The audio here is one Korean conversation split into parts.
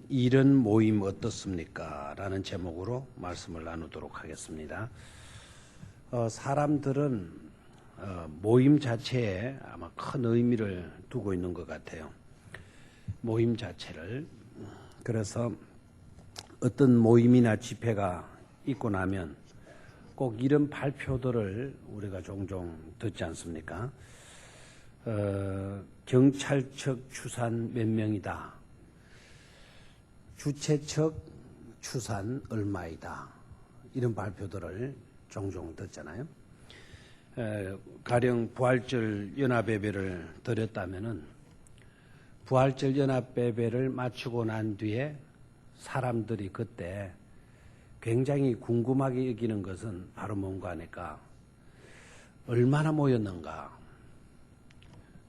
이런 모임 어떻습니까? 라는 제목으로 말씀을 나누도록 하겠습니다. 사람들은 모임 자체에 아마 큰 의미를 두고 있는 것 같아요. 모임 자체를. 그래서 어떤 모임이나 집회가 있고 나면 꼭 이런 발표들을 우리가 종종 듣지 않습니까? 경찰청 추산 몇 명이다. 주최측 추산 얼마이다. 이런 발표들을 종종 듣잖아요. 가령 부활절 연합예배를 드렸다면은 부활절 연합예배를 마치고 난 뒤에 사람들이 그때 굉장히 궁금하게 여기는 것은 바로 뭔가 하니까 얼마나 모였는가.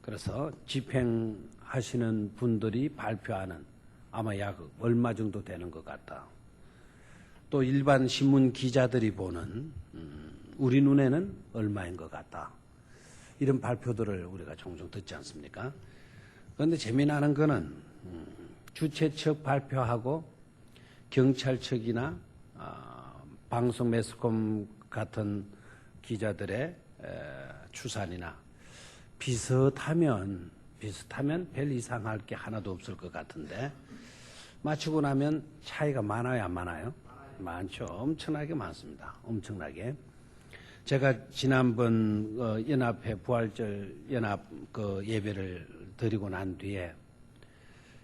그래서 집행하시는 분들이 발표하는 아마 약 얼마 정도 되는 것 같다. 또 일반 신문 기자들이 보는 우리 눈에는 얼마인 것 같다. 이런 발표들을 우리가 종종 듣지 않습니까? 그런데 재미나는 거는 주최측 발표하고 경찰측이나 방송 매스컴 같은 기자들의 추산이나 비슷하면 별 이상할 게 하나도 없을 것 같은데 마치고 나면 차이가 많아요, 안 많아요? 많죠. 엄청나게 많습니다. 엄청나게. 제가 지난번 연합회 부활절 연합 예배를 드리고 난 뒤에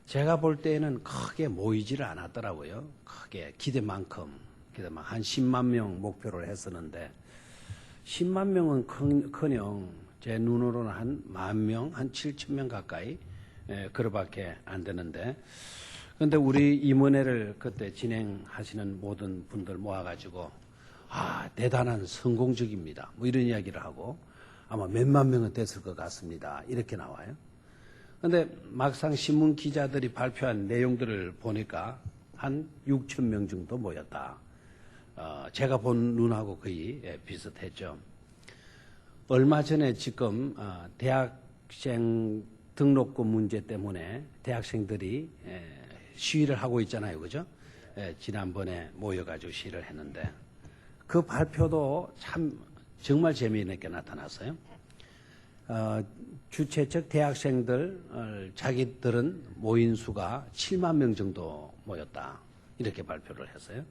제가 볼 때에는 크게 모이지를 않았더라고요. 크게 기대만큼 한 10만 명 목표를 했었는데 10만 명은 커녕 제 눈으로는 한 10,000명, 한 7,000명 가까이 그거밖에 안 되는데 그런데 우리 임원회를 그때 진행하시는 모든 분들 모아가지고 대단한 성공적입니다. 뭐 이런 이야기를 하고 아마 몇만 명은 됐을 것 같습니다. 이렇게 나와요. 그런데 막상 신문 기자들이 발표한 내용들을 보니까 한 6,000명 정도 모였다. 제가 본 눈하고 거의 비슷했죠. 얼마 전에 지금 대학생 등록금 문제 때문에 대학생들이 시위를 하고 있잖아요. 그죠? 지난번에 모여가지고 시위를 했는데 그 발표도 참 정말 재미있게 나타났어요. 주최측 대학생들 자기들은 모인 수가 7만 명 정도 모였다. 이렇게 발표를 했어요.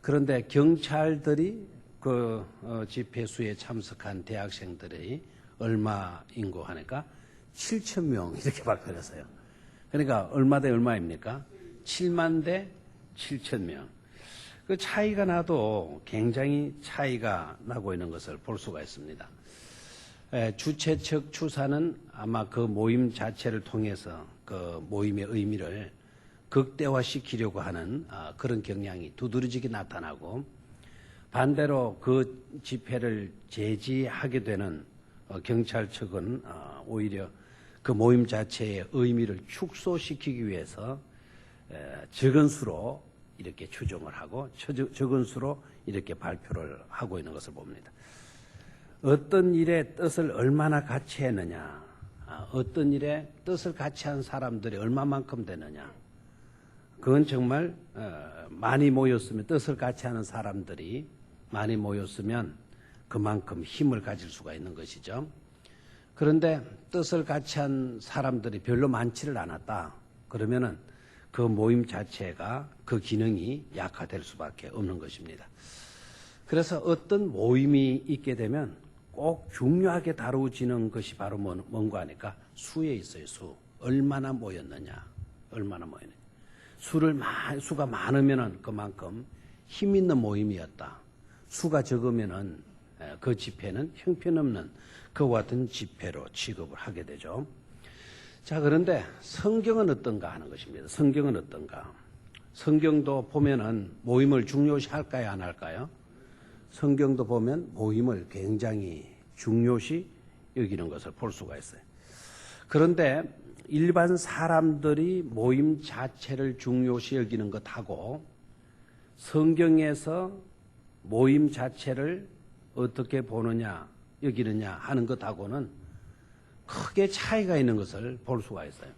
그런데 경찰들이 그 집회 수에 참석한 대학생들이 얼마인고 하니까 7,000명 이렇게 발표를 했어요. 그러니까 얼마 대 얼마입니까? 7만 대 7,000명. 그 차이가 나도 굉장히 차이가 나고 있는 것을 볼 수가 있습니다. 주최측 추사는 아마 그 모임 자체를 통해서 그 모임의 의미를 극대화시키려고 하는 그런 경향이 두드러지게 나타나고 반대로 그 집회를 제지하게 되는 경찰 측은 오히려 그 모임 자체의 의미를 축소시키기 위해서 적은 수로 이렇게 추정을 하고 적은 수로 이렇게 발표를 하고 있는 것을 봅니다. 어떤 일에 뜻을 얼마나 같이 했느냐, 어떤 일에 뜻을 같이 한 사람들이 얼마만큼 되느냐, 그건 정말 많이 모였으면 뜻을 같이 하는 사람들이 많이 모였으면 그만큼 힘을 가질 수가 있는 것이죠. 그런데 뜻을 같이 한 사람들이 별로 많지를 않았다. 그러면은 그 모임 자체가 그 기능이 약화될 수밖에 없는 것입니다. 그래서 어떤 모임이 있게 되면 꼭 중요하게 다루어지는 것이 바로 뭔가 하니까 수에 있어요. 수. 얼마나 모였느냐. 얼마나 모였느냐. 수가 많으면은 그만큼 힘 있는 모임이었다. 수가 적으면은 그 집회는 형편없는 그와 같은 집회로 취급을 하게 되죠. 자, 그런데 성경은 어떤가 하는 것입니다. 성경은 어떤가? 성경도 보면은 모임을 중요시 할까요, 안 할까요? 성경도 보면 모임을 굉장히 중요시 여기는 것을 볼 수가 있어요. 그런데 일반 사람들이 모임 자체를 중요시 여기는 것하고 성경에서 모임 자체를 어떻게 보느냐, 여기느냐 하는 것하고는 크게 차이가 있는 것을 볼 수가 있어요.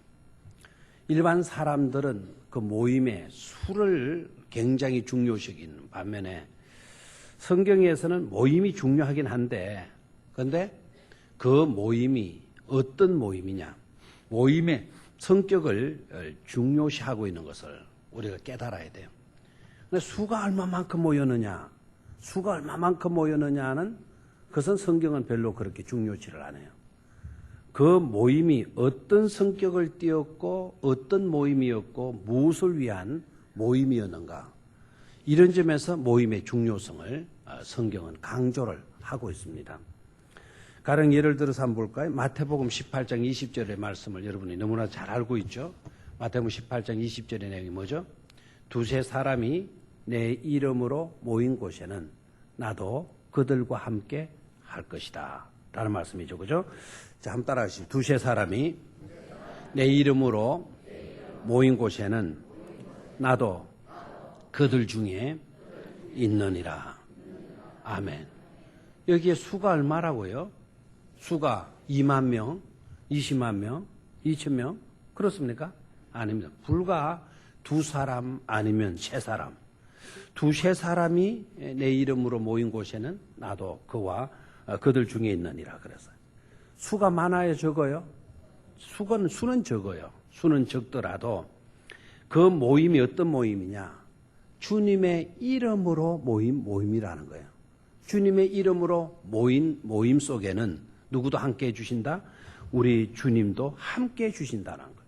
일반 사람들은 그 모임의 수를 굉장히 중요시하는 반면에 성경에서는 모임이 중요하긴 한데 그런데 그 모임이 어떤 모임이냐 모임의 성격을 중요시하고 있는 것을 우리가 깨달아야 돼요. 근데 수가 얼마만큼 모였느냐는 그것은 성경은 별로 그렇게 중요치를 않아요. 그 모임이 어떤 성격을 띠었고 어떤 모임이었고 무엇을 위한 모임이었는가 이런 점에서 모임의 중요성을 성경은 강조를 하고 있습니다. 가령 예를 들어서 한번 볼까요? 마태복음 18장 20절의 말씀을 여러분이 너무나 잘 알고 있죠. 마태복음 18장 20절의 내용이 뭐죠? 두세 사람이 내 이름으로 모인 곳에는 나도 그들과 함께 할 것이다 라는 말씀이죠. 그죠? 자, 한번 따라 하시죠. 두세 사람이 내 이름으로 모인 곳에는 나도 그들 중에 있느니라. 아멘. 여기에 수가 얼마라고요? 수가 2만 명, 20만 명, 2천 명? 그렇습니까? 아닙니다. 불과 두 사람 아니면 세 사람. 두세 사람이 내 이름으로 모인 곳에는 나도 그와 그들 중에 있느니라 그랬어요. 수가 많아요, 적어요? 수는 적어요. 수는 적더라도 그 모임이 어떤 모임이냐? 주님의 이름으로 모임이라는 거예요. 주님의 이름으로 모임 속에는 누구도 함께 해주신다? 우리 주님도 함께 해주신다는 거예요.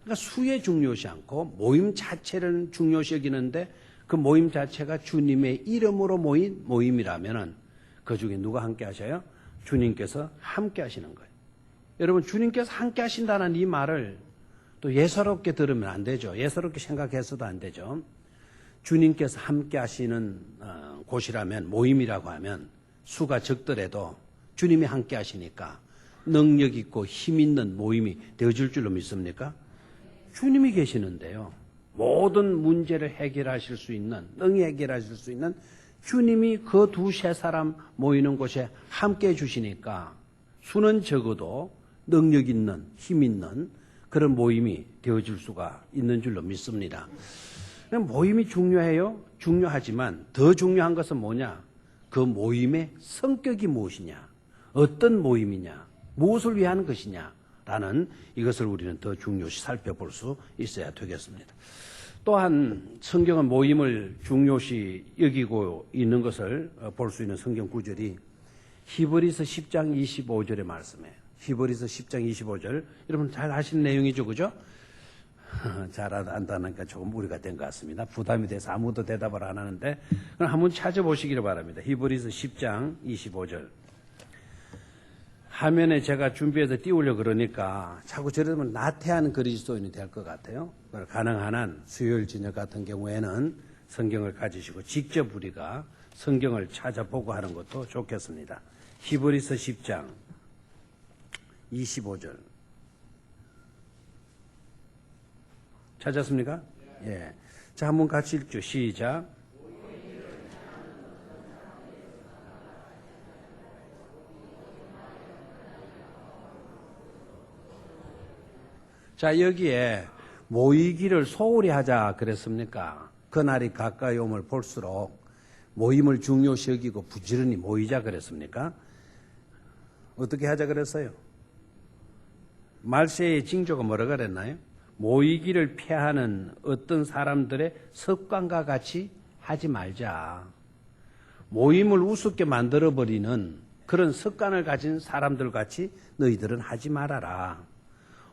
그러니까 수에 중요시 않고 모임 자체를 중요시 여기는데 그 모임 자체가 주님의 이름으로 모인 모임이라면은 그 중에 누가 함께 하셔요? 주님께서 함께 하시는 거예요. 여러분, 주님께서 함께 하신다는 이 말을 또 예사롭게 들으면 안 되죠. 예사롭게 생각해서도 안 되죠. 주님께서 함께 하시는 곳이라면, 모임이라고 하면 수가 적더라도 주님이 함께 하시니까 능력 있고 힘 있는 모임이 되어줄 줄로 믿습니까? 주님이 계시는데요. 모든 문제를 해결하실 수 있는, 능히 해결하실 수 있는 주님이 그 두세 사람 모이는 곳에 함께 해주시니까 수는 적어도 능력 있는, 힘 있는 그런 모임이 되어줄 수가 있는 줄로 믿습니다. 모임이 중요해요? 중요하지만 더 중요한 것은 뭐냐? 그 모임의 성격이 무엇이냐? 어떤 모임이냐? 무엇을 위한 것이냐? 라는 이것을 우리는 더 중요시 살펴볼 수 있어야 되겠습니다. 또한 성경은 모임을 중요시 여기고 있는 것을 볼 수 있는 성경 구절이 히브리서 10장 25절의 말씀이에요. 히브리서 10장 25절. 여러분 잘 아시는 내용이죠, 그죠? 잘 안다니까 조금 무리가 된 것 같습니다. 부담이 돼서 아무도 대답을 안 하는데 그럼 한번 찾아보시기를 바랍니다. 히브리서 10장 25절. 화면에 제가 준비해서 띄우려고 그러니까 자꾸 저러면 나태한 그리스도인이 될 것 같아요. 가능한 한 수요일 저녁 같은 경우에는 성경을 가지시고 직접 우리가 성경을 찾아보고 하는 것도 좋겠습니다. 히브리서 10장 25절. 찾았습니까? 예. 자, 한번 같이 읽죠. 시작. 자, 여기에 모이기를 소홀히 하자 그랬습니까? 그날이 가까이 오면 볼수록 모임을 중요시 여기고 부지런히 모이자 그랬습니까? 어떻게 하자 그랬어요? 말세의 징조가 뭐라 그랬나요? 모이기를 피하는 어떤 사람들의 습관과 같이 하지 말자. 모임을 우습게 만들어버리는 그런 습관을 가진 사람들 같이 너희들은 하지 말아라.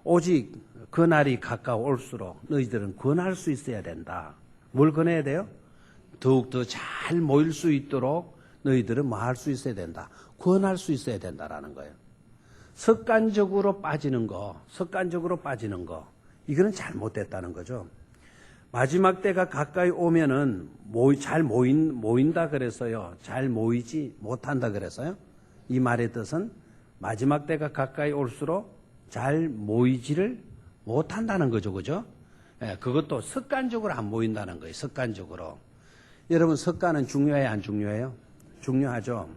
오직 그날이 가까울수록 너희들은 권할 수 있어야 된다. 뭘 권해야 돼요? 더욱더 잘 모일 수 있도록 너희들은 뭐 할 수 있어야 된다. 권할 수 있어야 된다라는 거예요. 습관적으로 빠지는 거, 이거는 잘못됐다는 거죠. 마지막 때가 가까이 오면은 잘 모인다 그래서요. 잘 모이지 못한다 그래서요. 이 말의 뜻은 마지막 때가 가까이 올수록 잘 모이지를 못한다는 거죠. 그죠? 예, 그것도 습관적으로 안 모인다는 거예요. 습관적으로. 여러분, 습관은 중요해요? 안 중요해요? 중요하죠.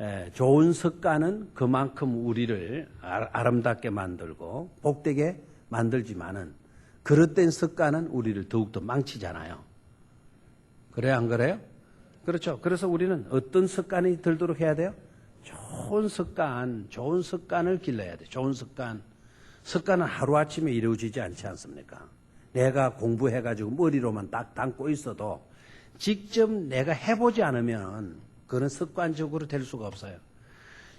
예, 좋은 습관은 그만큼 우리를 아름답게 만들고 복되게 만들지만은 그릇된 습관은 우리를 더욱더 망치잖아요. 그래요, 안 그래요? 그렇죠. 그래서 우리는 어떤 습관이 들도록 해야 돼요? 좋은 습관을 길러야 돼요. 좋은 습관. 습관은 하루아침에 이루어지지 않지 않습니까? 내가 공부해가지고 머리로만 딱 담고 있어도 직접 내가 해보지 않으면 그건 습관적으로 될 수가 없어요.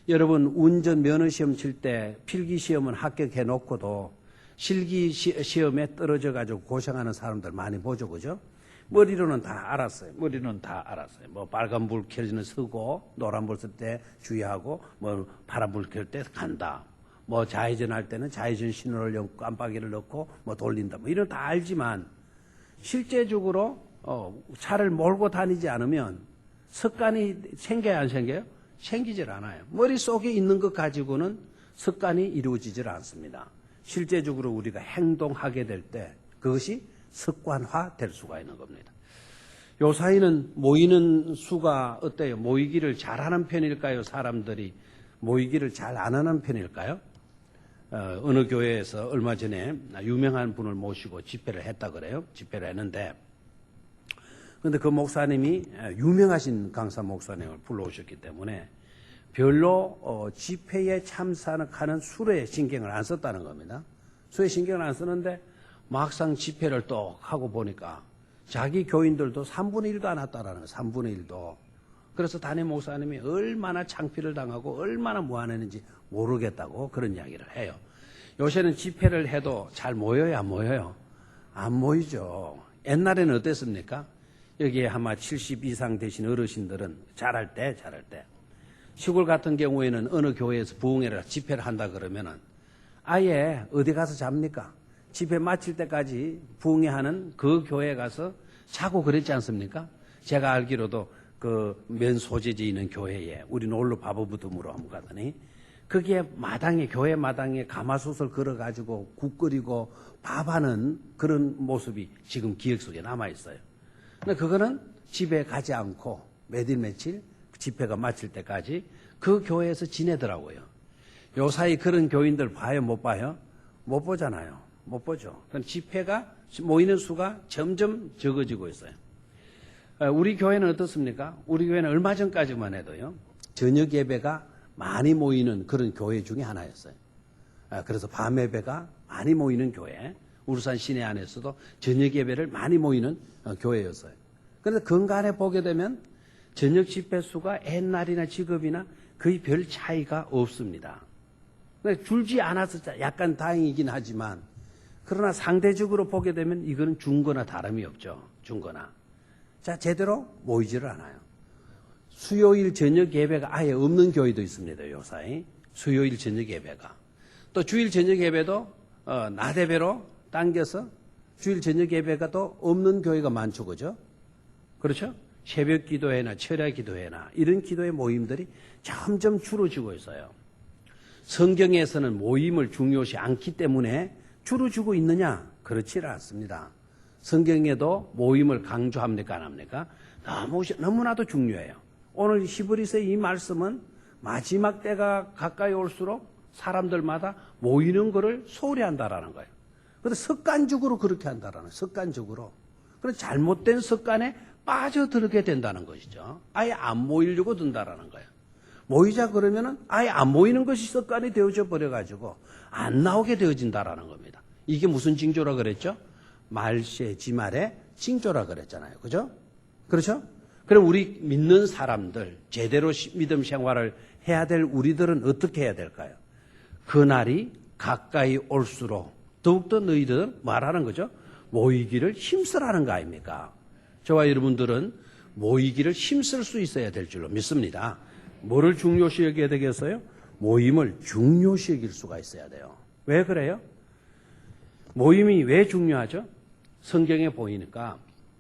여러분, 운전 면허시험 칠 때 필기시험은 합격해 놓고도 실기시험에 떨어져가지고 고생하는 사람들 많이 보죠, 그죠? 머리로는 다 알았어요. 뭐 빨간불 켜지는 서고, 노란불 쓸 때 주의하고, 뭐 파란불 켤 때 간다. 뭐 좌회전할 때는 좌회전 신호를 넣고 깜빡이를 넣고 뭐 돌린다. 뭐 이런 다 알지만 실제적으로 차를 몰고 다니지 않으면 습관이 생겨야 안 생겨요? 생기질 않아요. 머릿속에 있는 것 가지고는 습관이 이루어지질 않습니다. 실제적으로 우리가 행동하게 될 때 그것이 습관화 될 수가 있는 겁니다. 요 사이는 모이는 수가 어때요? 모이기를 잘하는 편일까요? 사람들이 모이기를 잘 안 하는 편일까요? 어느 교회에서 얼마 전에 유명한 분을 모시고 집회를 했다 그래요. 집회를 했는데 그런데 그 목사님이 유명하신 강사 목사님을 불러오셨기 때문에 별로 집회에 참석하는 수레에 신경을 안 썼다는 겁니다. 수레에 신경을 안 쓰는데 막상 집회를 또 하고 보니까 자기 교인들도 3분의 1도 안 왔다라는 거예요. 3분의 1도. 그래서 담임 목사님이 얼마나 창피를 당하고 얼마나 무안했는지 모르겠다고 그런 이야기를 해요. 요새는 집회를 해도 잘 모여요, 안 모여요? 안 모이죠. 옛날에는 어땠습니까? 여기에 아마 70 이상 되신 어르신들은 잘할 때. 시골 같은 경우에는 어느 교회에서 부흥회를 집회를 한다 그러면은 아예 어디 가서 잡니까? 집회 마칠 때까지 부흥회하는 그 교회에 가서 자고 그랬지 않습니까? 제가 알기로도 그 면 소재지 있는 교회에 우리 놀러 바보부둠으로 한번 가더니 거기에 마당에 교회 마당에 가마솥을 걸어가지고 국 끓이고 밥하는 그런 모습이 지금 기억 속에 남아 있어요. 근데 그거는 집에 가지 않고 몇 일 며칠 집회가 마칠 때까지 그 교회에서 지내더라고요. 요 사이 그런 교인들 봐요, 못 봐요? 못 보잖아요. 못 보죠. 그럼 집회가 모이는 수가 점점 적어지고 있어요. 우리 교회는 어떻습니까? 우리 교회는 얼마 전까지만 해도요, 저녁 예배가 많이 모이는 그런 교회 중에 하나였어요. 그래서 밤 예배가 많이 모이는 교회, 울산 시내 안에서도 저녁 예배를 많이 모이는 교회였어요. 그런데 근간에 보게 되면 저녁 집회 수가 옛날이나 지금이나 거의 별 차이가 없습니다. 줄지 않아서 약간 다행이긴 하지만 그러나 상대적으로 보게 되면 이거는 중거나 다름이 없죠. 중거나. 자, 제대로 모이지를 않아요. 수요일 저녁 예배가 아예 없는 교회도 있습니다. 요사이. 수요일 저녁 예배가. 또 주일 저녁 예배도 나대배로 당겨서 주일 저녁 예배가 또 없는 교회가 많죠. 그죠? 그렇죠? 새벽 기도회나 철야 기도회나 이런 기도회 모임들이 점점 줄어지고 있어요. 성경에서는 모임을 중요시 않기 때문에 줄어지고 있느냐? 그렇지 않습니다. 성경에도 모임을 강조합니까? 안 합니까? 너무나도 중요해요. 오늘 히브리서 이 말씀은 마지막 때가 가까이 올수록 사람들마다 모이는 것을 소홀히 한다라는 거예요. 그런데 습관적으로 그렇게 한다라는 거예요. 습관적으로. 그래서 잘못된 습관에 빠져들게 된다는 것이죠. 아예 안 모이려고 든다라는 거예요. 모이자 그러면은 아예 안 모이는 것이 습관이 되어져 버려가지고 안 나오게 되어진다라는 겁니다. 이게 무슨 징조라 그랬죠? 말세 지말의 징조라 그랬잖아요. 그죠? 그렇죠? 그럼 우리 믿는 사람들, 제대로 믿음 생활을 해야 될 우리들은 어떻게 해야 될까요? 그날이 가까이 올수록 더욱더 너희들은 말하는 거죠? 모이기를 힘쓰라는 거 아닙니까? 저와 여러분들은 모이기를 힘쓸 수 있어야 될 줄로 믿습니다. 뭐를 중요시 여겨야 되겠어요? 모임을 중요시 여길 수가 있어야 돼요. 왜 그래요? 모임이 왜 중요하죠? 성경에 보이니까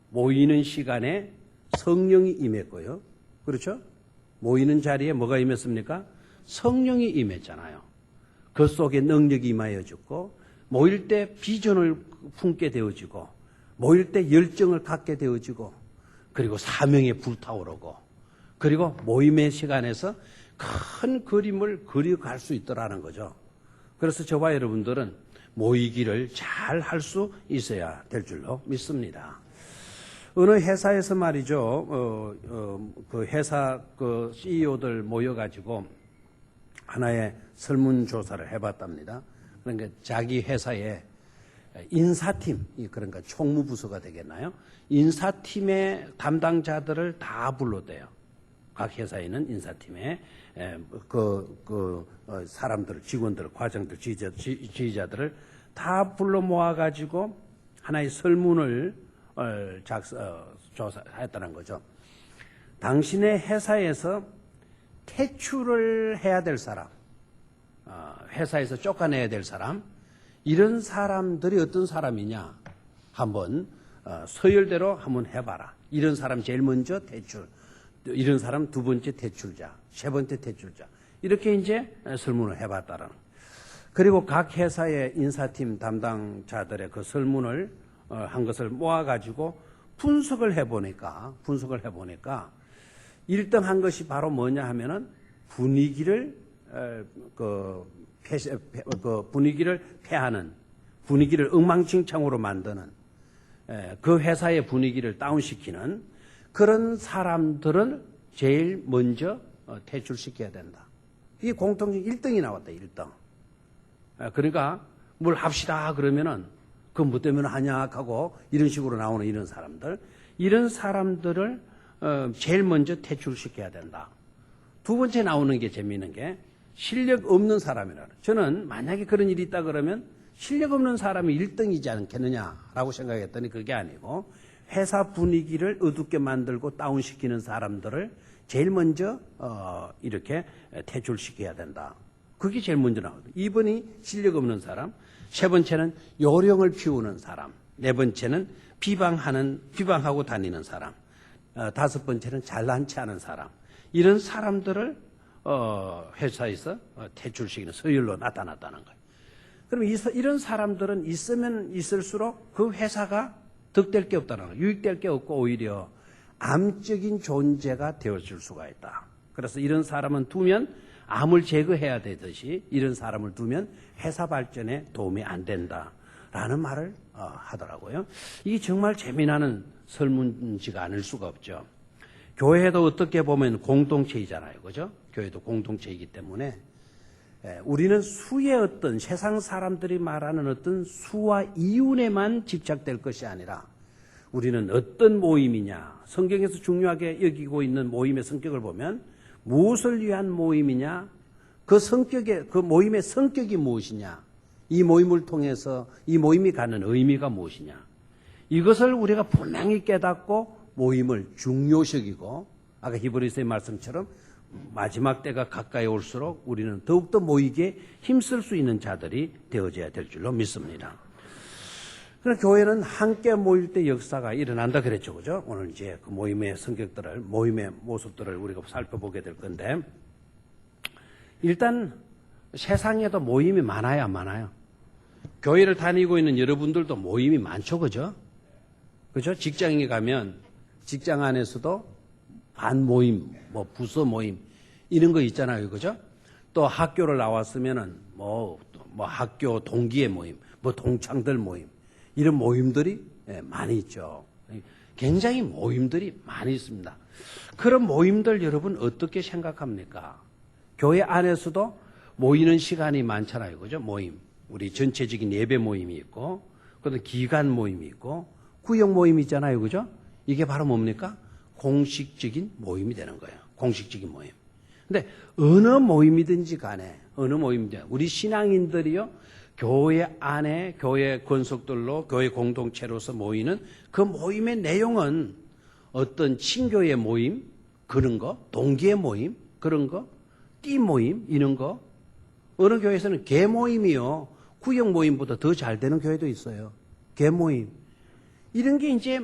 모이는 시간에 성령이 임했고요. 그렇죠? 모이는 자리에 뭐가 임했습니까? 성령이 임했잖아요. 그 속에 능력이 임하여졌고 모일 때 비전을 품게 되어지고 모일 때 열정을 갖게 되어지고 그리고 사명에 불타오르고 그리고 모임의 시간에서 큰 그림을 그려갈 수 있더라는 거죠. 그래서 저와 여러분들은 모이기를 잘 할 수 있어야 될 줄로 믿습니다. 어느 회사에서 말이죠, 그 회사 그 CEO들 모여가지고 하나의 설문조사를 해봤답니다. 그러니까 자기 회사에 인사팀, 그러니까 총무부서가 되겠나요? 인사팀의 담당자들을 다 불러대요. 각 회사에는 인사팀에 사람들, 직원들, 과장들, 지휘자들을 다 불러 모아가지고 하나의 설문을 조사했다는 거죠. 당신의 회사에서 퇴출을 해야 될 사람, 회사에서 쫓아내야 될 사람, 이런 사람들이 어떤 사람이냐 한번 서열대로 한번 해봐라. 이런 사람 제일 먼저 퇴출, 이런 사람 두 번째 퇴출자, 세 번째 퇴출자, 이렇게 이제 설문을 해봤다라는. 그리고 각 회사의 인사팀 담당자들의 그 설문을 한 것을 모아가지고 분석을 해보니까 1등 한 것이 바로 뭐냐 하면은 분위기를 분위기를 폐하는, 분위기를 엉망진창으로 만드는, 그 회사의 분위기를 다운시키는 그런 사람들은 제일 먼저 퇴출시켜야 된다. 이게 공통적 1등이 나왔다. 1등. 그러니까 뭘 합시다 그러면은 그건 뭐 때문에 하냐 하고 이런 식으로 나오는 이런 사람들을 제일 먼저 퇴출시켜야 된다. 두 번째 나오는 게 재미있는 게 실력 없는 사람이라. 저는 만약에 그런 일이 있다 그러면 실력 없는 사람이 1등이지 않겠느냐라고 생각했더니 그게 아니고 회사 분위기를 어둡게 만들고 다운시키는 사람들을 제일 먼저 이렇게 퇴출시켜야 된다. 그게 제일 먼저 나오거든요. 2번이 실력 없는 사람, 세 번째는 요령을 피우는 사람, 네 번째는 비방하고 다니는 사람, 다섯 번째는 잘난 체 하는 사람. 이런 사람들을 회사에서 퇴출시키는 서열로 나타났다는 거예요. 그럼 이런 사람들은 있으면 있을수록 그 회사가 득될 게 없다는 거예요. 유익될 게 없고 오히려 암적인 존재가 되어줄 수가 있다. 그래서 이런 사람은 두면 암을 제거해야 되듯이 이런 사람을 두면 회사 발전에 도움이 안 된다라는 말을 하더라고요. 이게 정말 재미나는 설문지가 아닐 수가 없죠. 교회도 어떻게 보면 공동체이잖아요. 그죠? 교회도 공동체이기 때문에 우리는 수의 어떤 세상 사람들이 말하는 어떤 수와 이윤에만 집착될 것이 아니라 우리는 어떤 모임이냐, 성경에서 중요하게 여기고 있는 모임의 성격을 보면 무엇을 위한 모임이냐, 그 모임의 성격이 무엇이냐, 이 모임을 통해서 이 모임이 갖는 의미가 무엇이냐, 이것을 우리가 분명히 깨닫고 모임을 중요시하고, 아까 히브리서의 말씀처럼 마지막 때가 가까이 올수록 우리는 더욱더 모이기에 힘쓸 수 있는 자들이 되어져야 될 줄로 믿습니다. 그래서 교회는 함께 모일 때 역사가 일어난다 그랬죠. 그죠? 오늘 이제 그 모임의 성격들을, 모임의 모습들을 우리가 살펴보게 될 건데, 일단 세상에도 모임이 많아요, 안 많아요? 교회를 다니고 있는 여러분들도 모임이 많죠, 그죠? 그죠? 직장에 가면 직장 안에서도 반 모임, 뭐 부서 모임, 이런 거 있잖아요, 그죠? 또 학교를 나왔으면은 뭐 학교 동기의 모임, 뭐 동창들 모임, 이런 모임들이 많이 있죠. 굉장히 모임들이 많이 있습니다. 그런 모임들 여러분 어떻게 생각합니까? 교회 안에서도 모이는 시간이 많잖아요, 그죠? 모임. 우리 전체적인 예배 모임이 있고, 그다음 기간 모임이 있고, 구역 모임이 있잖아요, 그죠? 이게 바로 뭡니까? 공식적인 모임이 되는 거예요. 공식적인 모임. 근데 어느 모임이든지 간에, 우리 신앙인들이요, 교회 안에, 교회 권속들로, 교회 공동체로서 모이는 그 모임의 내용은 어떤 친교의 모임, 그런 거, 동기의 모임, 그런 거, 띠 모임, 이런 거. 어느 교회에서는 개 모임이요, 구역 모임보다 더 잘 되는 교회도 있어요. 개 모임. 이런 게 이제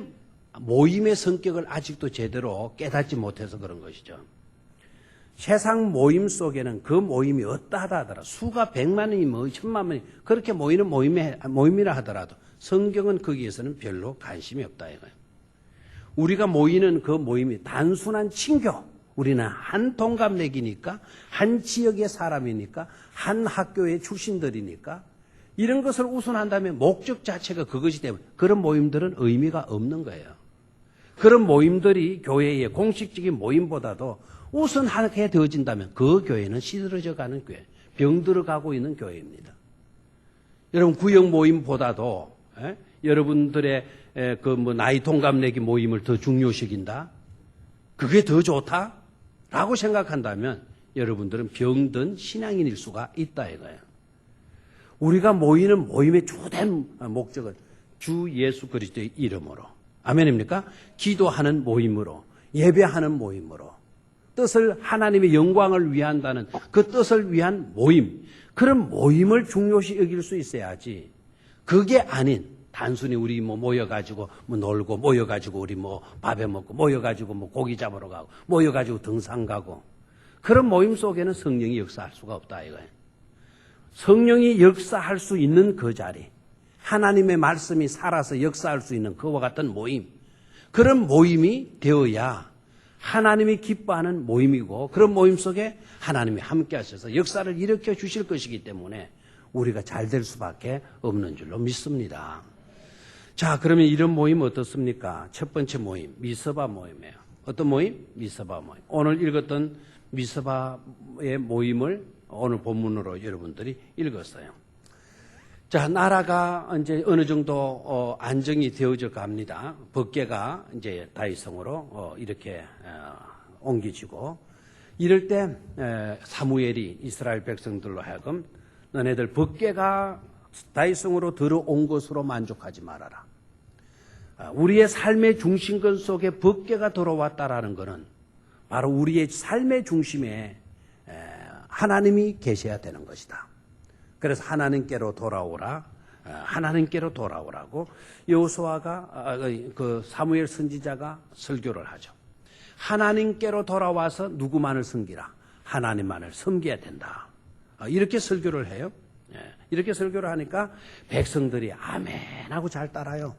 모임의 성격을 아직도 제대로 깨닫지 못해서 그런 것이죠. 세상 모임 속에는 그 모임이 어떠하다 하더라. 수가 100만이 뭐 1000만이 그렇게 모이는 모임이라 하더라도 성경은 거기에서는 별로 관심이 없다 이거예요. 우리가 모이는 그 모임이 단순한 친교. 우리는 한 동갑내기니까, 한 지역의 사람이니까, 한 학교의 출신들이니까, 이런 것을 우선한다면 목적 자체가 그것이 때문에 그런 모임들은 의미가 없는 거예요. 그런 모임들이 교회의 공식적인 모임보다도 우선하게 되어진다면 그 교회는 시들어져 가는 교회, 병들어 가고 있는 교회입니다. 여러분 구역 모임보다도 여러분들의 나이 동갑내기 모임을 더 중요시킨다? 그게 더 좋다? 라고 생각한다면 여러분들은 병든 신앙인일 수가 있다 이거예요. 우리가 모이는 모임의 주된 목적은 주 예수 그리스도의 이름으로, 아멘입니까? 기도하는 모임으로, 예배하는 모임으로, 뜻을 하나님의 영광을 위한다는 그 뜻을 위한 모임, 그런 모임을 중요시 여길 수 있어야지. 그게 아닌 단순히 우리 모여가지고 놀고, 모여가지고 우리 밥에 먹고, 모여가지고 고기 잡으러 가고, 모여가지고 등산 가고, 그런 모임 속에는 성령이 역사할 수가 없다 이거예요. 성령이 역사할 수 있는 그 자리, 하나님의 말씀이 살아서 역사할 수 있는 그와 같은 모임, 그런 모임이 되어야 하나님이 기뻐하는 모임이고, 그런 모임 속에 하나님이 함께 하셔서 역사를 일으켜 주실 것이기 때문에 우리가 잘 될 수밖에 없는 줄로 믿습니다. 자, 그러면 이런 모임 어떻습니까? 첫 번째 모임, 미스바 모임이에요. 어떤 모임? 미스바 모임. 오늘 읽었던 미스바의 모임을 오늘 본문으로 여러분들이 읽었어요. 자, 나라가 이제 어느 정도 안정이 되어져 갑니다. 법궤가 이제 다윗성으로 이렇게 옮겨지고, 이럴 때 사무엘이 이스라엘 백성들로 하여금 너네들 법궤가 다윗성으로 들어온 것으로 만족하지 말아라. 우리의 삶의 중심권 속에 법궤가 들어왔다라는 것은 바로 우리의 삶의 중심에 하나님이 계셔야 되는 것이다. 그래서 하나님께로 돌아오라, 하나님께로 돌아오라고 여호수아가 그 사무엘 선지자가 설교를 하죠. 하나님께로 돌아와서 누구만을 섬기라, 하나님만을 섬겨야 된다. 이렇게 설교를 해요. 이렇게 설교를 하니까 백성들이 아멘 하고 잘 따라요.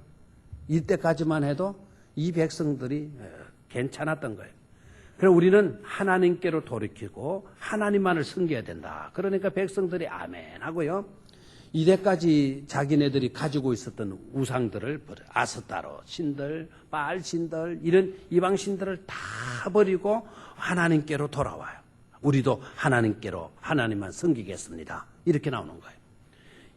이때까지만 해도 이 백성들이 괜찮았던 거예요. 그래서 우리는 하나님께로 돌이키고 하나님만을 섬겨야 된다. 그러니까 백성들이 아멘 하고요. 이때까지 자기네들이 가지고 있었던 우상들을 버려, 아스타로 신들, 바알 신들, 이런 이방 신들을 다 버리고 하나님께로 돌아와요. 우리도 하나님께로 하나님만 섬기겠습니다. 이렇게 나오는 거예요.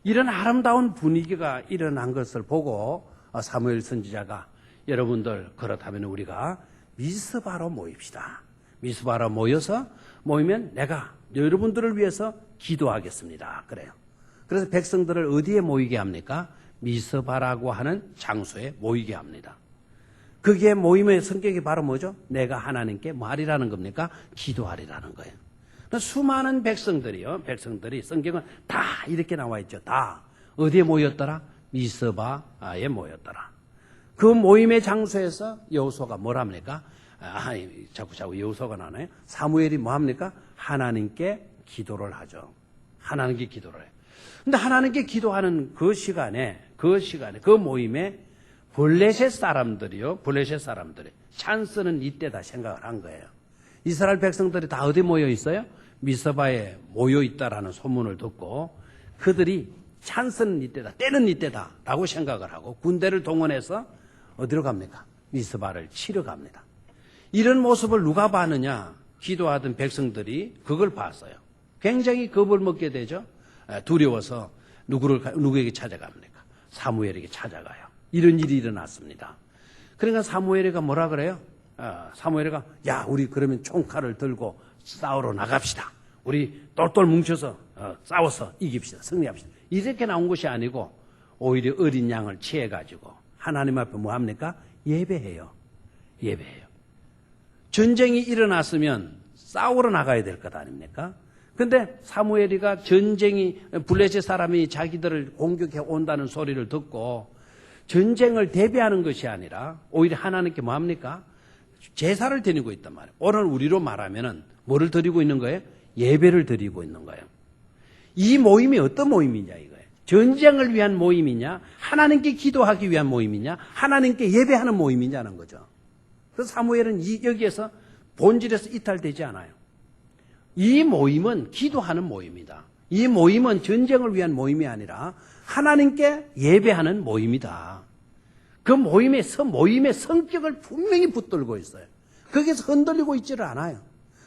이런 아름다운 분위기가 일어난 것을 보고 사무엘 선지자가 여러분들 그렇다면 우리가 미스바로 모입시다. 미스바로 모이면 내가 여러분들을 위해서 기도하겠습니다. 그래요. 그래서 백성들을 어디에 모이게 합니까? 미스바라고 하는 장소에 모이게 합니다. 그게 모임의 성격이 바로 뭐죠? 내가 하나님께 뭐 하리라는 겁니까? 기도하리라는 거예요. 수많은 백성들이 성경은 다 이렇게 나와 있죠. 다 어디에 모였더라? 미스바에 모였더라. 그 모임의 장소에서 여호수아가 뭘 합니까? 자꾸 여호수아가 나와요. 사무엘이 뭐 합니까? 하나님께 기도를 하죠. 하나님께 기도를 해요. 근데 하나님께 기도하는 그 시간에 그 모임에 블레셋 사람들이 찬스는 이때다 생각을 한 거예요. 이스라엘 백성들이 다 어디 모여 있어요? 미스바에 모여 있다라는 소문을 듣고 그들이 찬스는 이때다, 때는 이때다라고 생각을 하고 군대를 동원해서 어디로 갑니까? 미스바를 치러 갑니다. 이런 모습을 누가 봤느냐? 기도하던 백성들이 그걸 봤어요. 굉장히 겁을 먹게 되죠. 두려워서 누구에게 찾아갑니까? 사무엘에게 찾아가요. 이런 일이 일어났습니다. 그러니까 사무엘이가 뭐라 그래요? 사무엘이가 야, 우리 그러면 총칼을 들고 싸우러 나갑시다. 우리 똘똘 뭉쳐서 싸워서 이깁시다. 승리합시다. 이렇게 나온 것이 아니고 오히려 어린 양을 취해가지고 하나님 앞에 뭐 합니까? 예배해요. 전쟁이 일어났으면 싸우러 나가야 될 것 아닙니까? 근데 사무엘이가 블레셋 사람이 자기들을 공격해 온다는 소리를 듣고 전쟁을 대비하는 것이 아니라 오히려 하나님께 뭐 합니까? 제사를 드리고 있단 말이에요. 오늘 우리로 말하면은 뭐를 드리고 있는 거예요? 예배를 드리고 있는 거예요. 이 모임이 어떤 모임이냐 이거예요. 전쟁을 위한 모임이냐, 하나님께 기도하기 위한 모임이냐, 하나님께 예배하는 모임이냐는 거죠. 그래서 사무엘은 여기에서 본질에서 이탈되지 않아요. 이 모임은 기도하는 모임이다. 이 모임은 전쟁을 위한 모임이 아니라 하나님께 예배하는 모임이다. 그 모임의 성격을 분명히 붙들고 있어요. 거기서 흔들리고 있지를 않아요.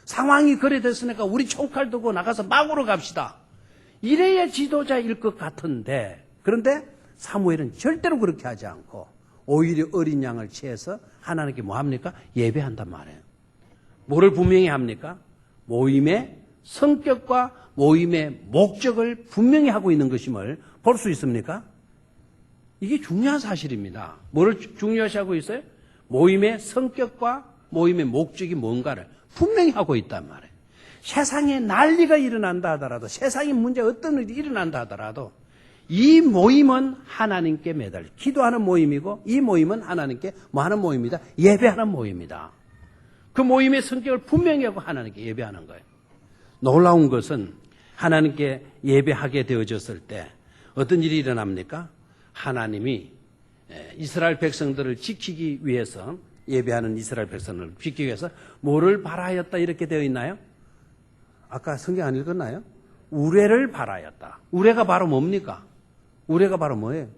상황이 그래 됐으니까 우리 총칼 들고 나가서 막으러 갑시다. 이래야 지도자일 것 같은데, 그런데 사무엘은 절대로 그렇게 하지 않고 오히려 어린 양을 취해서 하나님께 뭐 합니까? 예배한단 말이에요. 뭐를 분명히 합니까? 모임의 성격과 모임의 목적을 분명히 하고 있는 것임을 볼 수 있습니까? 이게 중요한 사실입니다. 뭐를 중요시하고 있어요? 모임의 성격과 모임의 목적이 뭔가를 분명히 하고 있단 말이에요. 세상에 난리가 일어난다 하더라도, 세상에 문제 어떤 일이 일어난다 하더라도 이 모임은 하나님께 매달려 기도하는 모임이고, 이 모임은 하나님께 뭐 하는 모임이다? 예배하는 모임이다. 그 모임의 성격을 분명히 하고 하나님께 예배하는 거예요. 놀라운 것은 하나님께 예배하게 되어졌을 때 어떤 일이 일어납니까? 하나님이 이스라엘 백성들을 지키기 위해서, 예배하는 이스라엘 백성들을 지키기 위해서 뭐를 바라였다 이렇게 되어 있나요? 아까 성경 안 읽었나요? 우레를 바라였다. 우레가 바로 뭡니까? 우레가 바로 뭐예요?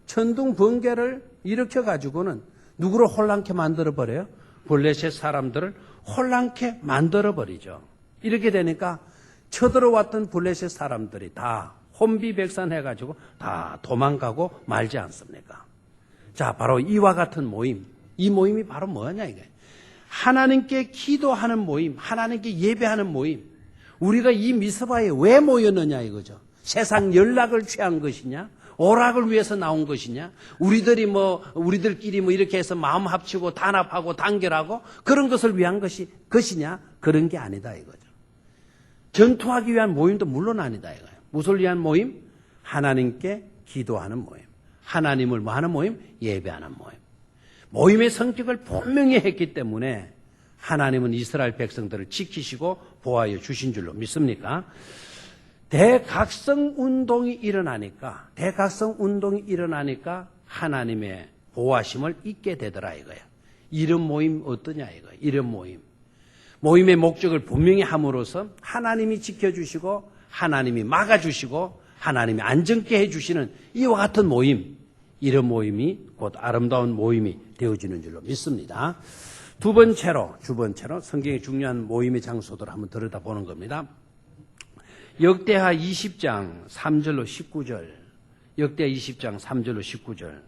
천둥 번개를 일으켜가지고는 누구를 혼란케 만들어버려요? 블레셋 사람들을 혼란케 만들어버리죠. 이렇게 되니까 쳐들어왔던 블레셋 사람들이 다 혼비백산해가지고 다 도망가고 말지 않습니까? 자, 바로 이와 같은 모임. 이 모임이 바로 뭐냐 이게? 하나님께 기도하는 모임, 하나님께 예배하는 모임. 우리가 이 미스바에 왜 모였느냐 이거죠. 세상 연락을 취한 것이냐? 오락을 위해서 나온 것이냐? 우리들끼리 이렇게 해서 마음 합치고 단합하고 단결하고 그런 것을 위한 것이냐? 그런 게 아니다 이거죠. 전투하기 위한 모임도 물론 아니다 이거예요. 무엇을 위한 모임? 하나님께 기도하는 모임. 하나님을 뭐 하는 모임? 예배하는 모임. 모임의 성격을 분명히 했기 때문에 하나님은 이스라엘 백성들을 지키시고 보호하여 주신 줄로 믿습니까? 대각성 운동이 일어나니까 하나님의 보호하심을 잊게 되더라 이거예요. 이런 모임 어떠냐 이거예요. 이런 모임의 목적을 분명히 함으로써 하나님이 지켜주시고 하나님이 막아주시고 하나님이 안정케 해주시는 이와 같은 모임, 이런 모임이 곧 아름다운 모임이 되어지는 줄로 믿습니다. 두 번째로 성경의 중요한 모임의 장소들을 한번 들여다보는 겁니다. 역대하 20장 3절로 19절, 역대하 20장 3절로 19절.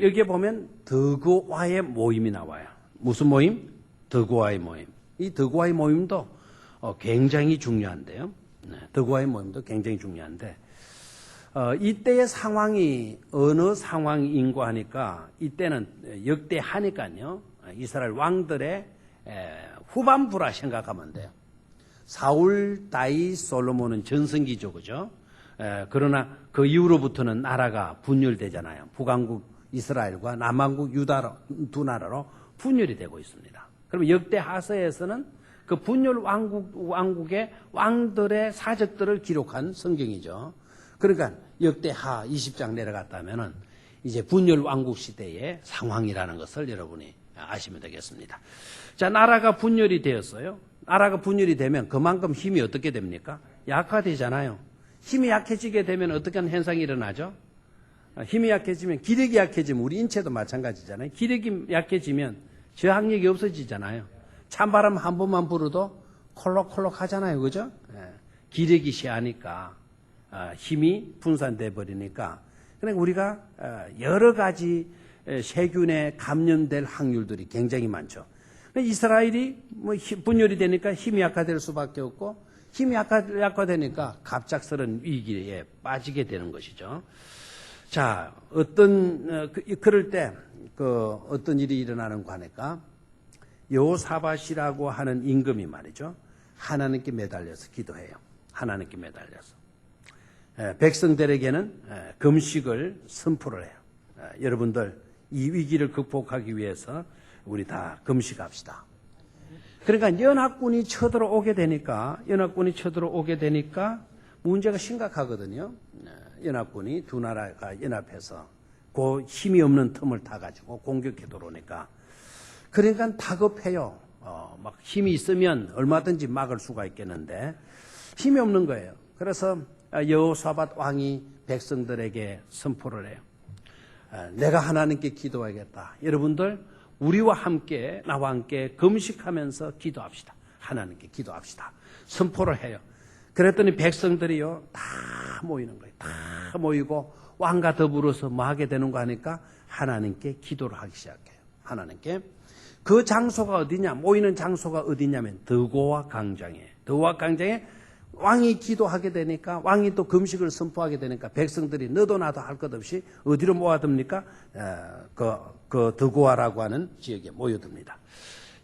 여기에 보면 더고와의 모임이 나와요. 무슨 모임? 더고와의 모임. 이 더고와의 모임도 굉장히 중요한데요. 더고와의 모임도 굉장히 중요한데, 이때의 상황이 어느 상황인가 하니까, 이때는 역대하니까요, 이스라엘 왕들의 후반부라 생각하면 돼요. 사울, 다윗, 솔로몬은 전성기죠, 그죠? 그러나 그 이후로부터는 나라가 분열되잖아요. 북왕국 이스라엘과 남왕국 유다 두 나라로 분열이 되고 있습니다. 그러면 역대하서에서는 그 분열 왕국의 왕들의 사적들을 기록한 성경이죠. 그러니까 역대하 20장 내려갔다면은 이제 분열 왕국 시대의 상황이라는 것을 여러분이 아시면 되겠습니다. 자, 나라가 분열이 되었어요. 나라가 분열이 되면 그만큼 힘이 어떻게 됩니까? 약화되잖아요. 힘이 약해지게 되면 어떻게 하는 현상이 일어나죠? 힘이 약해지면, 기력이 약해지면 우리 인체도 마찬가지잖아요. 기력이 약해지면 저항력이 없어지잖아요. 찬바람 한 번만 불어도 콜록콜록 하잖아요. 그죠? 기력이 쇠하니까 힘이 분산돼 버리니까. 그러니까 우리가 여러 가지 세균에 감염될 확률들이 굉장히 많죠. 이스라엘이 분열이 되니까 힘이 약화될 수밖에 없고, 힘이 약화되니까 갑작스러운 위기에 빠지게 되는 것이죠. 자, 그럴 때 어떤 일이 일어나는 거 하니까 여호사밧이라고 하는 임금이 말이죠, 하나님께 매달려서 기도해요. 하나님께 매달려서 백성들에게는 금식을 선포를 해요. 여러분들 이 위기를 극복하기 위해서 우리 다 금식합시다. 그러니까 연합군이 쳐들어오게 되니까 문제가 심각하거든요. 연합군이 두 나라가 연합해서 그 힘이 없는 틈을 타가지고 공격해 들어오니까, 그러니까 다급해요. 막 힘이 있으면 얼마든지 막을 수가 있겠는데 힘이 없는 거예요. 그래서 여호사밧 왕이 백성들에게 선포를 해요. 내가 하나님께 기도하겠다. 여러분들 우리와 함께 나와 함께 금식하면서 기도합시다. 하나님께 기도합시다. 선포를 해요. 그랬더니 백성들이요 다 모이는 거예요. 다 모이고 왕과 더불어서 뭐 하게 되는 거 하니까 하나님께 기도를 하기 시작해요. 하나님께. 그 장소가 어디냐? 모이는 장소가 어디냐면 드고와 강장이에요. 드고와 강장에 왕이 기도하게 되니까 왕이 또 금식을 선포하게 되니까 백성들이 너도 나도 할 것 없이 어디로 모아듭니까? 그 드고아라고 하는 지역에 모여듭니다.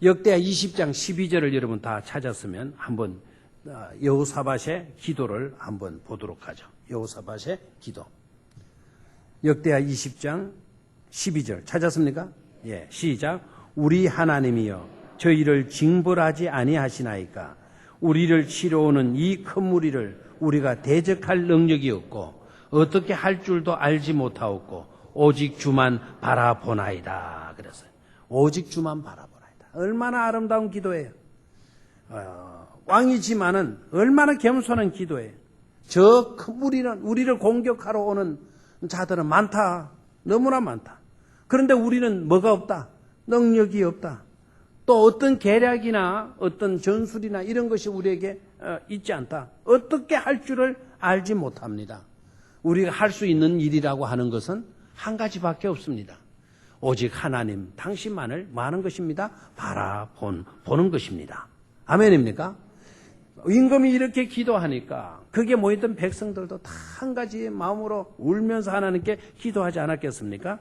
역대하 20장 12절을 여러분 다 찾았으면 한번 여호사밧의 기도를 한번 보도록 하죠. 여호사밧의 기도. 역대하 20장 12절 찾았습니까? 예, 시작. 우리 하나님이여 저희를 징벌하지 아니하시나이까. 우리를 치러오는 이 큰 무리를 우리가 대적할 능력이 없고 어떻게 할 줄도 알지 못하옵고 오직 주만 바라보나이다. 그랬어요. 오직 주만 바라보나이다. 얼마나 아름다운 기도예요. 왕이지만은 얼마나 겸손한 기도예요. 저 큰 무리는 우리를 공격하러 오는 자들은 많다. 너무나 많다. 그런데 우리는 뭐가 없다? 능력이 없다. 또 어떤 계략이나 어떤 전술이나 이런 것이 우리에게 있지 않다. 어떻게 할 줄을 알지 못합니다. 우리가 할 수 있는 일이라고 하는 것은 한 가지밖에 없습니다. 오직 하나님 당신만을 뭐 하는 것입니다? 보는 것입니다. 아멘입니까? 임금이 이렇게 기도하니까 그게 모였던 백성들도 다 한 가지 마음으로 울면서 하나님께 기도하지 않았겠습니까?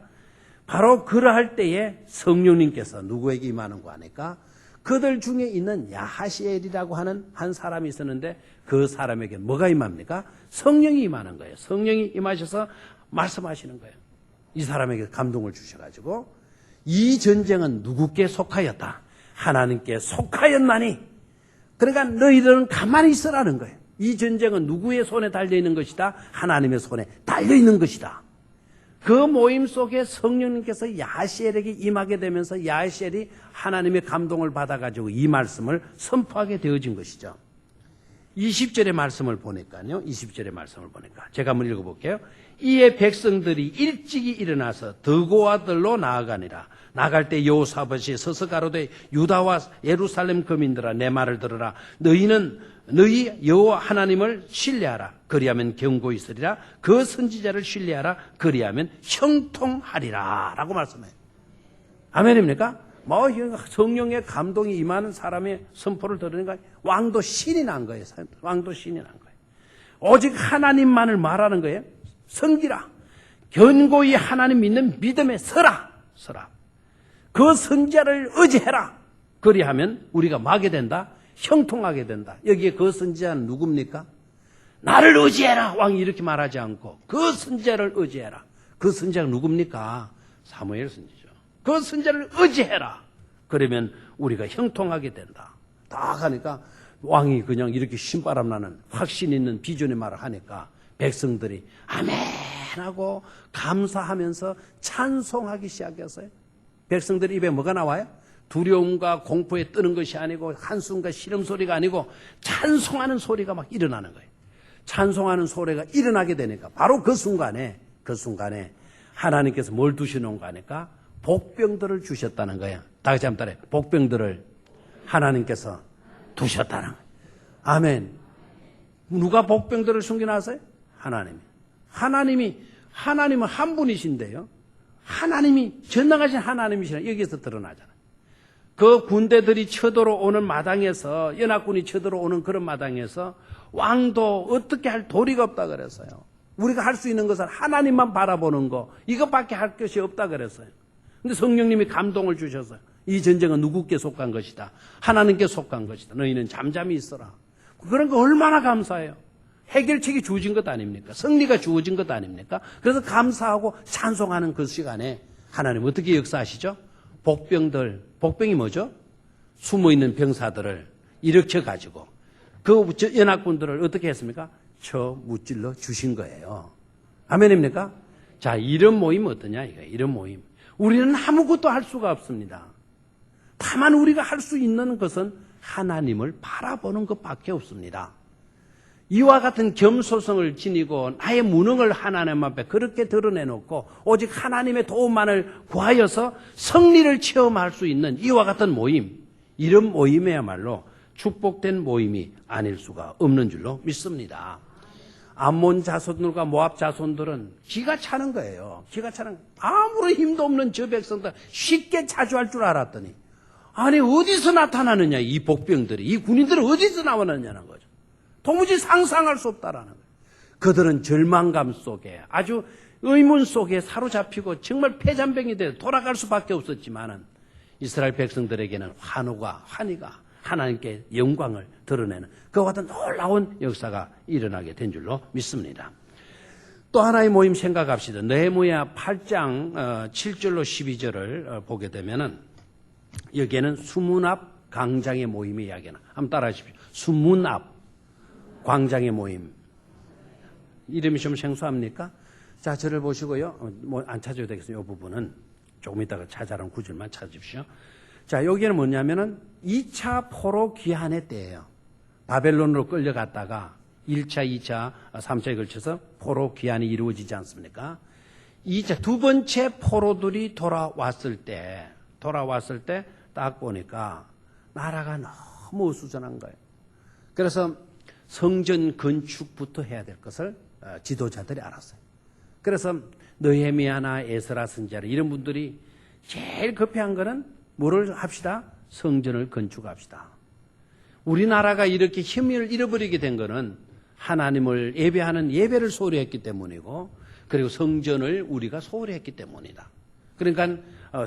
바로 그러할 때에 성령님께서 누구에게 임하는 거 아니까? 그들 중에 있는 야하시엘이라고 하는 한 사람이 있었는데 그 사람에게 뭐가 임합니까? 성령이 임하는 거예요. 성령이 임하셔서 말씀하시는 거예요. 이 사람에게 감동을 주셔가지고 이 전쟁은 누구께 속하였다? 하나님께 속하였나니 그러니까 너희들은 가만히 있으라는 거예요. 이 전쟁은 누구의 손에 달려있는 것이다? 하나님의 손에 달려있는 것이다. 그 모임 속에 성령님께서 야하시엘에게 임하게 되면서 야하시엘이 하나님의 감동을 받아가지고 이 말씀을 선포하게 되어진 것이죠. 20절의 말씀을 보니까요. 20절의 말씀을 보니까 제가 한번 읽어볼게요. 이에 백성들이 일찍이 일어나서 드고아들로 나아가니라. 나갈 때 여호사밧이 서서 가로되 유다와 예루살렘 거민들아 내 말을 들으라. 너희 여호와 하나님을 신뢰하라. 그리하면 경고 있으리라. 그 선지자를 신뢰하라. 그리하면 형통하리라. 라고 말씀해요. 아멘입니까? 뭐 성령의 감동이 임하는 사람의 선포를 들으니까 왕도 신이 난 거예요. 왕도 신이 난 거예요. 오직 하나님만을 말하는 거예요. 섬기라. 견고히 하나님 믿는 믿음에 서라. 그 선지자를 의지해라. 그리하면 우리가 마게 된다. 형통하게 된다. 여기에 그 선지자는 누굽니까? 나를 의지해라. 왕이 이렇게 말하지 않고 그 선지자를 의지해라. 그 선지자가 누굽니까? 사무엘 선지죠. 그 선지자를 의지해라. 그러면 우리가 형통하게 된다. 딱 하니까 왕이 그냥 이렇게 신바람 나는 확신 있는 비전의 말을 하니까 백성들이 아멘 하고 감사하면서 찬송하기 시작했어요. 백성들 입에 뭐가 나와요? 두려움과 공포에 뜨는 것이 아니고 한숨과 시름소리가 아니고 찬송하는 소리가 막 일어나는 거예요. 찬송하는 소리가 일어나게 되니까 바로 그 순간에 하나님께서 뭘 두시는 거 하니까 복병들을 주셨다는 거예요. 다 같이 한번 따라해요. 복병들을 하나님께서 두셨다는 거예요. 아멘. 누가 복병들을 숨겨놨어요? 하나님은 한 분이신데요. 하나님이 전능하신 하나님이시라 여기에서 드러나잖아요. 그 군대들이 쳐들어오는 마당에서 연합군이 쳐들어오는 그런 마당에서 왕도 어떻게 할 도리가 없다 그랬어요. 우리가 할 수 있는 것은 하나님만 바라보는 거 이것밖에 할 것이 없다 그랬어요. 근데 성령님이 감동을 주셔서 이 전쟁은 누구께 속한 것이다. 하나님께 속한 것이다. 너희는 잠잠히 있어라. 그런 거 얼마나 감사해요. 해결책이 주어진 것 아닙니까? 승리가 주어진 것 아닙니까? 그래서 감사하고 찬송하는 그 시간에 하나님 어떻게 역사하시죠? 복병이 뭐죠? 숨어있는 병사들을 일으켜가지고 그 연합군들을 어떻게 했습니까? 무찔러 주신 거예요. 아멘입니까? 자, 이런 모임 어떠냐 이거? 이런 모임. 우리는 아무것도 할 수가 없습니다. 다만 우리가 할 수 있는 것은 하나님을 바라보는 것밖에 없습니다. 이와 같은 겸손성을 지니고 나의 무능을 하나님 앞에 그렇게 드러내놓고 오직 하나님의 도움만을 구하여서 승리를 체험할 수 있는 이와 같은 모임, 이런 모임이야말로 축복된 모임이 아닐 수가 없는 줄로 믿습니다. 암몬 자손들과 모압 자손들은 기가 차는 거예요. 기가 차는 거예요. 아무런 힘도 없는 저 백성들 쉽게 자주할 줄 알았더니 아니 어디서 나타나느냐, 이 복병들이, 이 군인들은 어디서 나왔느냐는 거죠. 도무지 상상할 수 없다라는 거예요. 그들은 절망감 속에, 아주 의문 속에 사로잡히고 정말 패잔병이 되어 돌아갈 수밖에 없었지만은 이스라엘 백성들에게는 환희가 하나님께 영광을 드러내는 그와 같은 놀라운 역사가 일어나게 된 줄로 믿습니다. 또 하나의 모임 생각합시다. 느헤미야 8장 7절로 12절을 보게 되면은 여기에는 수문 앞 광장의 모임의 이야기나 한번 따라 하십시오. 수문 앞 광장의 모임. 이름이 좀 생소합니까? 자, 저를 보시고요. 뭐 안 찾아도 되겠어요. 이 부분은 조금 이따가 찾아라는 구절만 찾으십시오. 자, 여기는 뭐냐면은 2차 포로 귀환의 때예요. 바벨론으로 끌려갔다가 1차, 2차, 3차에 걸쳐서 포로 귀환이 이루어지지 않습니까? 2차, 두 번째 포로들이 돌아왔을 때 딱 보니까 나라가 너무 어수선한 거예요. 그래서 성전 건축부터 해야 될 것을 지도자들이 알았어요. 그래서 느헤미야나 에스라 선지자 이런 분들이 제일 급해한 거는 뭐를 합시다? 성전을 건축합시다. 우리나라가 이렇게 힘을 잃어버리게 된 거는 하나님을 예배하는 예배를 소홀히 했기 때문이고, 그리고 성전을 우리가 소홀히 했기 때문이다. 그러니까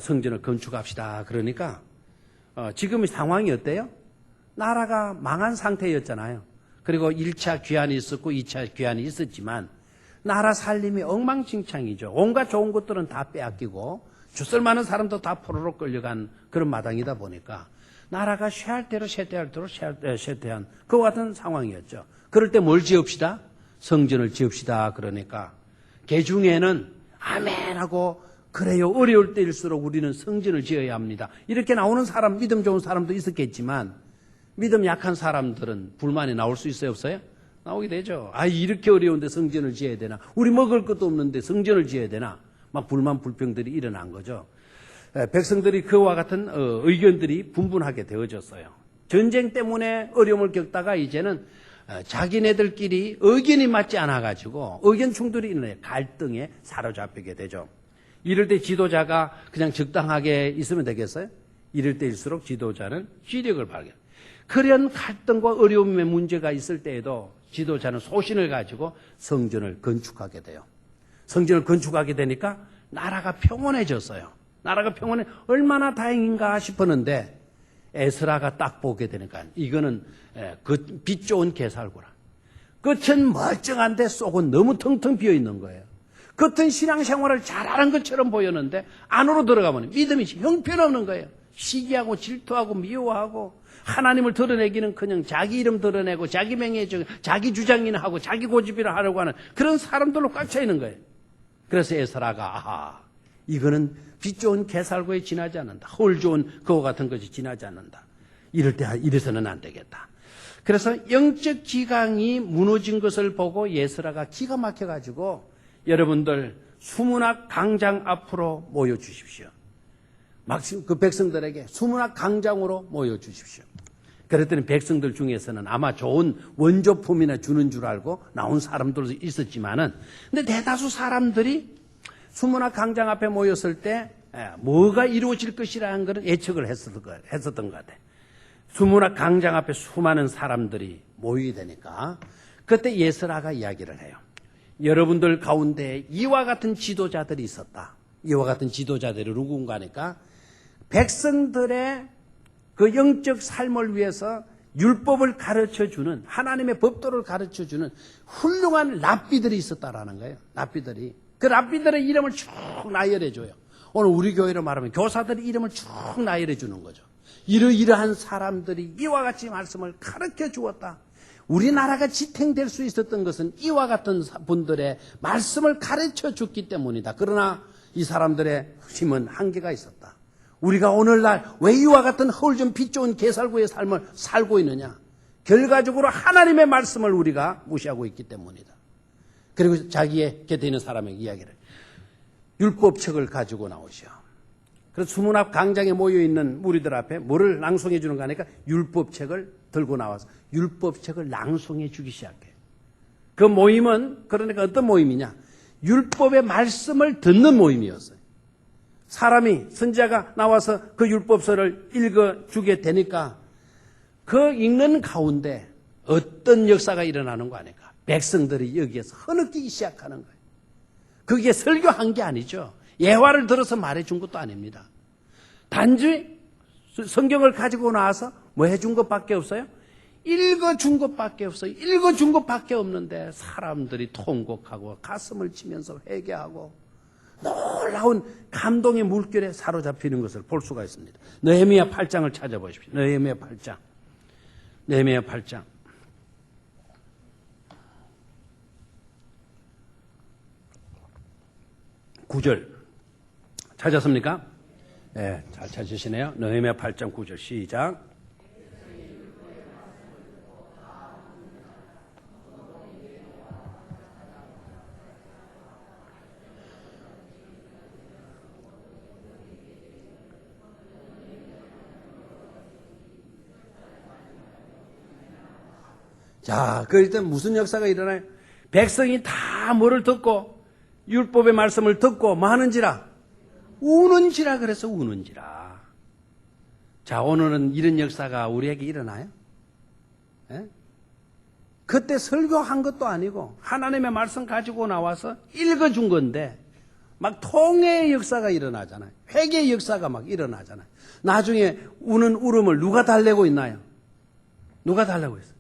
성전을 건축합시다. 그러니까 지금 상황이 어때요? 나라가 망한 상태였잖아요. 그리고 1차 귀환이 있었고 2차 귀환이 있었지만 나라 살림이 엉망진창이죠. 온갖 좋은 것들은 다 빼앗기고 주쓸만한 사람도 다 포로로 끌려간 그런 마당이다 보니까 나라가 쇠할 대로 쇠퇴할 대로 쇠퇴한 그와 같은 상황이었죠. 그럴 때 뭘 지읍시다? 성전을 지읍시다. 그러니까 개중에는 아멘 하고 그래요. 어려울 때일수록 우리는 성전을 지어야 합니다. 이렇게 나오는 사람, 믿음 좋은 사람도 있었겠지만 믿음 약한 사람들은 불만이 나올 수 있어요? 없어요? 나오게 되죠. 아, 이렇게 어려운데 성전을 지어야 되나? 우리 먹을 것도 없는데 성전을 지어야 되나? 막 불만 불평들이 일어난 거죠. 백성들이 그와 같은 의견들이 분분하게 되어졌어요. 전쟁 때문에 어려움을 겪다가 이제는 자기네들끼리 의견이 맞지 않아가지고 의견 충돌이 일어나요. 갈등에 사로잡히게 되죠. 이럴 때 지도자가 그냥 적당하게 있으면 되겠어요? 이럴 때일수록 지도자는 쥐력을 발견해요. 그런 갈등과 어려움의 문제가 있을 때에도 지도자는 소신을 가지고 성전을 건축하게 돼요. 성전을 건축하게 되니까 나라가 평온해졌어요. 나라가 평온해 얼마나 다행인가 싶었는데 에스라가 딱 보게 되니까 이거는 그 빛 좋은 개살구라. 끝은 멀쩡한데 속은 너무 텅텅 비어있는 거예요. 겉은 신앙생활을 잘하는 것처럼 보였는데 안으로 들어가면 믿음이 형편없는 거예요. 시기하고 질투하고 미워하고 하나님을 드러내기는 그냥 자기 이름 드러내고 자기 명예 자기 주장이나 하고 자기 고집이나 하려고 하는 그런 사람들로 꽉 차 있는 거예요. 그래서 에스라가 아하, 이거는 빛 좋은 개살구에 지나지 않는다. 헐 좋은 그와 같은 것이 지나지 않는다. 이럴 때 이래서는 안 되겠다. 그래서 영적 기강이 무너진 것을 보고 에스라가 기가 막혀가지고 여러분들 수문학 광장 앞으로 모여 주십시오. 그 백성들에게 수문학 광장으로 모여 주십시오. 그랬더니 백성들 중에서는 아마 좋은 원조품이나 주는 줄 알고 나온 사람들도 있었지만은, 근데 대다수 사람들이 수문학 광장 앞에 모였을 때 뭐가 이루어질 것이라는 것은 예측을 했었던 것 같아요. 수문학 광장 앞에 수많은 사람들이 모이게 되니까 그때 에스라가 이야기를 해요. 여러분들 가운데 이와 같은 지도자들이 있었다. 이와 같은 지도자들이 누군가 하니까 백성들의 그 영적 삶을 위해서 율법을 가르쳐주는 하나님의 법도를 가르쳐주는 훌륭한 랍비들이 있었다라는 거예요. 랍비들이. 그 랍비들의 이름을 쭉 나열해줘요. 오늘 우리 교회로 말하면 교사들의 이름을 쭉 나열해주는 거죠. 이러이러한 사람들이 이와 같이 말씀을 가르쳐 주었다. 우리나라가 지탱될 수 있었던 것은 이와 같은 분들의 말씀을 가르쳐 줬기 때문이다. 그러나 이 사람들의 힘은 한계가 있었다. 우리가 오늘날 왜 이와 같은 헐 좀 빛 좋은 개살구의 삶을 살고 있느냐? 결과적으로 하나님의 말씀을 우리가 무시하고 있기 때문이다. 그리고 자기의 곁에 있는 사람에게 이야기를 해요. 율법책을 가지고 나오시오. 그래서 수문 앞 강장에 모여있는 무리들 앞에 뭐를 낭송해 주는 거 하니까 율법책을 들고 나와서 율법책을 낭송해 주기 시작해요. 그 모임은 그러니까 어떤 모임이냐? 율법의 말씀을 듣는 모임이었어요. 사람이 선지자가 나와서 그 율법서를 읽어주게 되니까 그 읽는 가운데 어떤 역사가 일어나는 거 아닐까? 백성들이 여기에서 흐느끼기 시작하는 거예요. 그게 설교한 게 아니죠. 예화를 들어서 말해준 것도 아닙니다. 단지 성경을 가지고 나와서 뭐 해준 것밖에 없어요? 읽어준 것밖에 없어요. 읽어준 것밖에 없는데 사람들이 통곡하고 가슴을 치면서 회개하고 놀라운 감동의 물결에 사로잡히는 것을 볼 수가 있습니다. 느헤미야 8장을 찾아보십시오. 느헤미야 8장. 느헤미야 8장. 9절. 찾았습니까? 네, 잘 찾으시네요. 느헤미야 8장 9절 시작. 자, 그 일단 무슨 역사가 일어나요? 백성이 다 뭐를 듣고 율법의 말씀을 듣고 뭐 하는지라? 우는지라 그래서 우는지라. 자, 오늘은 이런 역사가 우리에게 일어나요? 예? 그때 설교한 것도 아니고 하나님의 말씀 가지고 나와서 읽어준 건데 막 통회의 역사가 일어나잖아요. 회개의 역사가 막 일어나잖아요. 나중에 우는 울음을 누가 달래고 있나요? 누가 달래고 있어요?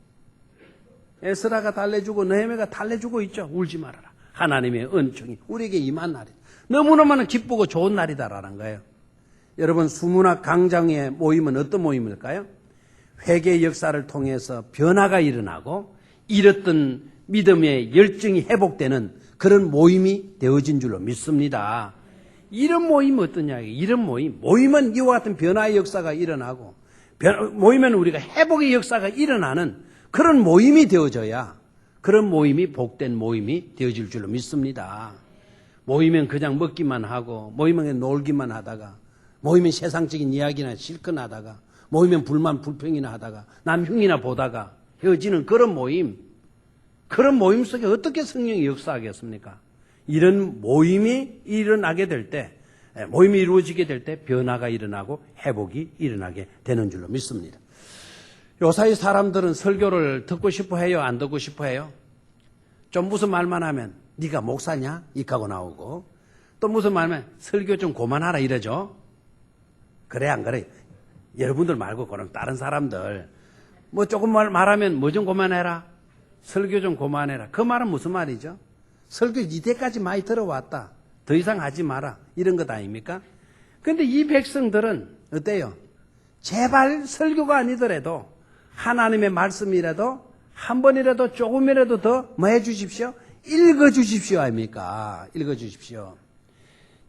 에스라가 달래주고 느헤미야가 달래주고 있죠. 울지 말아라. 하나님의 은총이 우리에게 임한 날이다. 너무너무 기쁘고 좋은 날이다라는 거예요. 여러분, 수문학 강장의 모임은 어떤 모임일까요? 회개의 역사를 통해서 변화가 일어나고 잃었던 믿음의 열정이 회복되는 그런 모임이 되어진 줄로 믿습니다. 이런 모임은 어떠냐? 이런 모임은 이와 같은 변화의 역사가 일어나고 모임은 우리가 회복의 역사가 일어나는 그런 모임이 되어져야 그런 모임이 복된 모임이 되어질 줄로 믿습니다. 모이면 그냥 먹기만 하고 모이면 놀기만 하다가 모이면 세상적인 이야기나 실컷 하다가 모이면 불만 불평이나 하다가 남 흉이나 보다가 헤어지는 그런 모임 속에 어떻게 성령이 역사하겠습니까? 이런 모임이 일어나게 될 때, 모임이 이루어지게 될 때 변화가 일어나고 회복이 일어나게 되는 줄로 믿습니다. 요사이 사람들은 설교를 듣고 싶어 해요? 안 듣고 싶어 해요? 좀 무슨 말만 하면 네가 목사냐? 이하고 나오고 또 무슨 말만 설교 좀 그만하라 이러죠. 그래 안 그래? 여러분들 말고 그럼 다른 사람들 뭐 조금 말하면 뭐 좀 그만해라. 설교 좀 그만해라. 그 말은 무슨 말이죠? 설교 이때까지 많이 들어왔다. 더 이상 하지 마라. 이런 것 아닙니까? 그런데 이 백성들은 어때요? 제발 설교가 아니더라도 하나님의 말씀이라도 한 번이라도 조금이라도 더 뭐 해주십시오? 읽어주십시오 아닙니까? 읽어주십시오.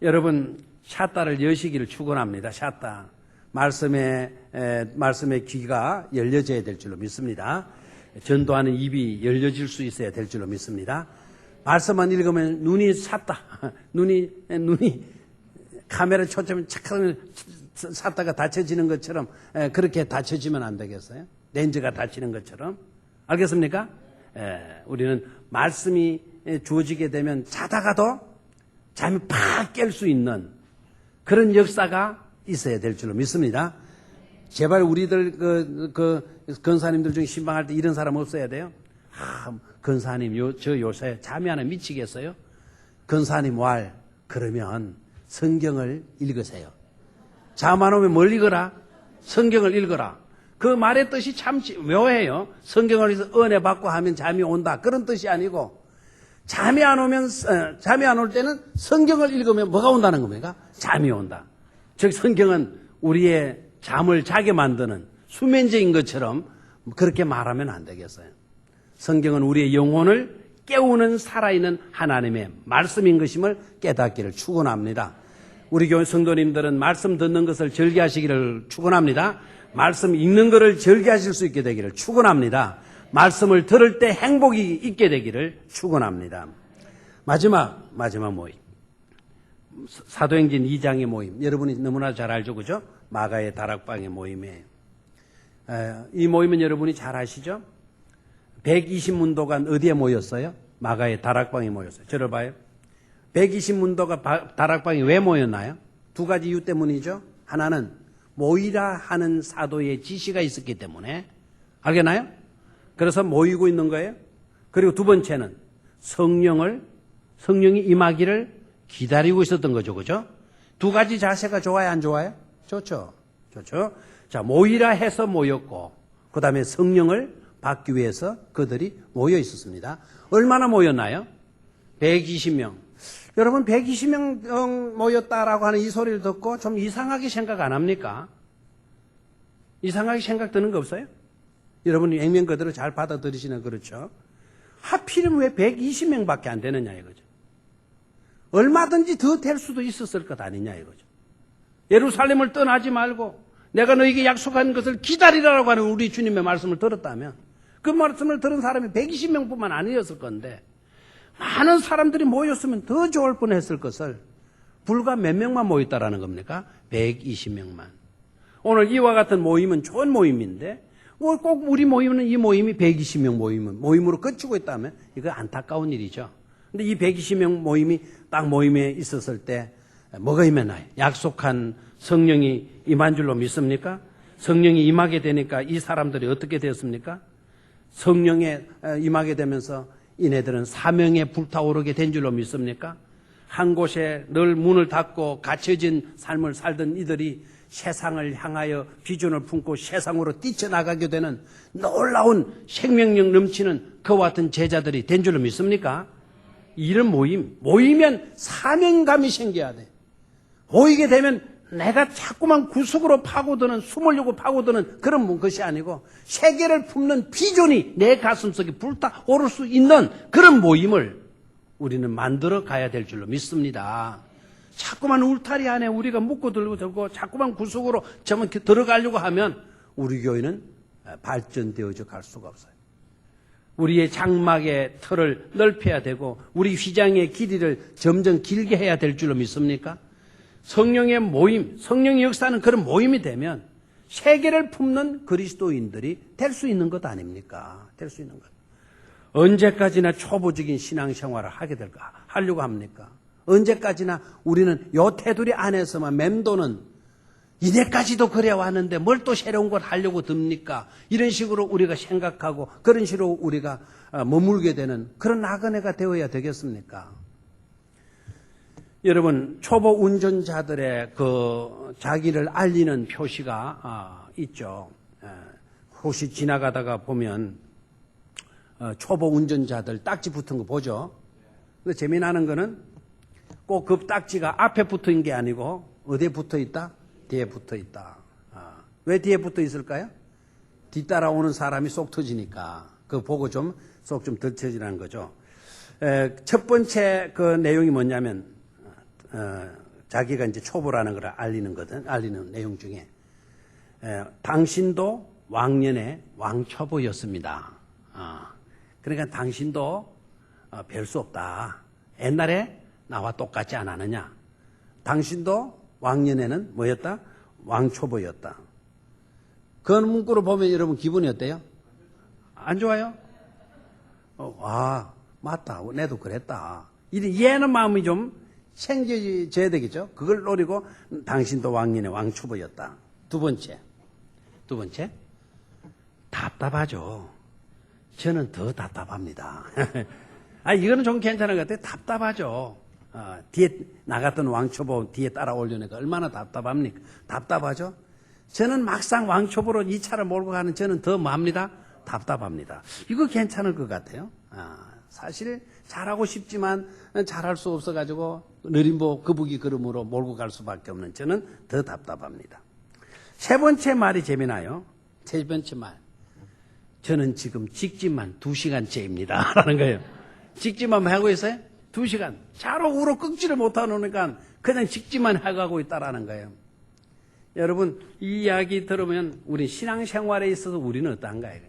여러분, 샤따를 여시기를 축원합니다. 샤따. 말씀의 귀가 열려져야 될 줄로 믿습니다. 전도하는 입이 열려질 수 있어야 될 줄로 믿습니다. 말씀만 읽으면 눈이 샀다. 눈이 카메라 초점이 착하면 샀다가 다쳐지는 것처럼 그렇게 다쳐지면 안 되겠어요? 렌즈가 다치는 것처럼. 알겠습니까? 우리는 말씀이 주어지게 되면 자다가도 잠이 팍 깰 수 있는 그런 역사가 있어야 될 줄로 믿습니다. 제발 우리들 건사님들 중에 신방할 때 이런 사람 없어야 돼요. 건사님 저 요새 잠이 안 미치겠어요? 건사님 왈 그러면 성경을 읽으세요. 잠 안 오면 뭘 읽어라? 성경을 읽어라. 그 말의 뜻이 참 묘해요. 성경을 읽어서 은혜 받고 하면 잠이 온다. 그런 뜻이 아니고 잠이 안 올 때는 성경을 읽으면 뭐가 온다는 겁니까? 잠이 온다. 즉 성경은 우리의 잠을 자게 만드는 수면제인 것처럼 그렇게 말하면 안 되겠어요. 성경은 우리의 영혼을 깨우는 살아있는 하나님의 말씀인 것임을 깨닫기를 축원합니다. 우리 교회 성도님들은 말씀 듣는 것을 즐겨하시기를 축원합니다. 말씀 읽는 것을 즐겨하실 수 있게 되기를 축원합니다. 말씀을 들을 때 행복이 있게 되기를 축원합니다. 마지막 모임. 사도행전 2장의 모임. 여러분이 너무나 잘 알죠, 그죠? 마가의 다락방의 모임에. 이 모임은 여러분이 잘 아시죠? 120문도가 어디에 모였어요? 마가의 다락방에 모였어요. 저를 봐요. 120문도가 다락방에 왜 모였나요? 두 가지 이유 때문이죠. 하나는 모이라 하는 사도의 지시가 있었기 때문에. 알겠나요? 그래서 모이고 있는 거예요. 그리고 두 번째는 성령이 임하기를 기다리고 있었던 거죠. 그죠? 두 가지 자세가 좋아요, 안 좋아요? 좋죠. 자, 모이라 해서 모였고, 그 다음에 성령을 받기 위해서 그들이 모여 있었습니다. 얼마나 모였나요? 120명. 여러분, 120명 모였다라고 하는 이 소리를 듣고 좀 이상하게 생각 안 합니까? 이상하게 생각 드는 거 없어요? 여러분이 액면 그대로 잘 받아들이시는 그렇죠? 하필이면 왜 120명밖에 안 되느냐 이거죠. 얼마든지 더 될 수도 있었을 것 아니냐 이거죠. 예루살렘을 떠나지 말고 내가 너에게 약속한 것을 기다리라고 하는 우리 주님의 말씀을 들었다면 그 말씀을 들은 사람이 120명뿐만 아니었을 건데 많은 사람들이 모였으면 더 좋을 뻔했을 것을 불과 몇 명만 모였다라는 겁니까? 120명만. 오늘 이와 같은 모임은 좋은 모임인데 꼭 우리 모임은 이 모임이 120명 모임으로 그치고 있다면 이거 안타까운 일이죠. 근데 이 120명 모임이 딱 모임에 있었을 때 뭐가 임했나요? 약속한 성령이 임한 줄로 믿습니까? 성령이 임하게 되니까 이 사람들이 어떻게 되었습니까? 성령에 임하게 되면서 이네들은 사명에 불타오르게 된 줄로 믿습니까? 한 곳에 늘 문을 닫고 갇혀진 삶을 살던 이들이 세상을 향하여 비전을 품고 세상으로 뛰쳐나가게 되는 놀라운 생명력 넘치는 그와 같은 제자들이 된 줄로 믿습니까? 이런 모이면 사명감이 생겨야 돼. 모이게 되면 내가 자꾸만 구석으로 파고드는, 숨으려고 파고드는 그런 것이 아니고 세계를 품는 비전이 내 가슴속에 불타오를 수 있는 그런 모임을 우리는 만들어 가야 될 줄로 믿습니다. 자꾸만 울타리 안에 우리가 묶고 들고 자꾸만 구석으로 들어가려고 하면 우리 교회는 발전되어져 갈 수가 없어요. 우리의 장막의 털을 넓혀야 되고 우리 휘장의 길이를 점점 길게 해야 될 줄로 믿습니까? 성령의 모임, 성령의 역사는 그런 모임이 되면 세계를 품는 그리스도인들이 될 수 있는 것 아닙니까? 될 수 있는 것. 언제까지나 초보적인 신앙생활을 하려고 합니까? 언제까지나 우리는 요 테두리 안에서만 맴도는 이제까지도 그래 왔는데 뭘 또 새로운 걸 하려고 듭니까? 이런 식으로 우리가 생각하고 그런 식으로 우리가 머물게 되는 그런 나그네가 되어야 되겠습니까? 여러분, 초보 운전자들의 그 자기를 알리는 표시가 있죠. 혹시 지나가다가 보면 초보 운전자들 딱지 붙은 거 보죠? 근데 재미나는 거는 꼭 그 딱지가 앞에 붙은 게 아니고 어디에 붙어 있다? 뒤에 붙어 있다. 왜 뒤에 붙어 있을까요? 뒤따라오는 사람이 속 터지니까. 그거 보고 좀 속 좀 덜 터지라는 거죠. 첫 번째 그 내용이 뭐냐면, 자기가 이제 초보라는 걸 알리는 내용 중에, 당신도 왕년에 왕초보였습니다. 그러니까 당신도 별 수 없다. 옛날에 나와 똑같지 않았느냐. 당신도 왕년에는 뭐였다? 왕초보였다. 그 문구를 보면 여러분 기분이 어때요? 안 좋아요? 맞다. 내도 그랬다. 이해하는 마음이 좀 생겨져야 되겠죠? 그걸 노리고 당신도 왕년에 왕초보였다. 두 번째. 답답하죠. 저는 더 답답합니다. 이거는 좀 괜찮은 것 같아요. 답답하죠. 뒤에 나갔던 왕초보 뒤에 따라오려니까 얼마나 답답합니까? 답답하죠? 저는 막상 왕초보로 이 차를 몰고 가는 저는 더 뭐합니다? 답답합니다. 이거 괜찮을 것 같아요. 사실 잘하고 싶지만 잘할 수 없어가지고 느림보 거북이 걸음으로 몰고 갈 수밖에 없는 저는 더 답답합니다. 세 번째 말이 재미나요. 세 번째 말. 저는 지금 직진만 2시간째입니다. 라는 거예요. 직진만 하고 있어요? 2시간. 좌로 우로 꺾지를 못하니까 그냥 직지만 해가고 있다라는 거예요. 여러분, 이 이야기 들으면 우리 신앙생활에 있어서 우리는 어떤가요?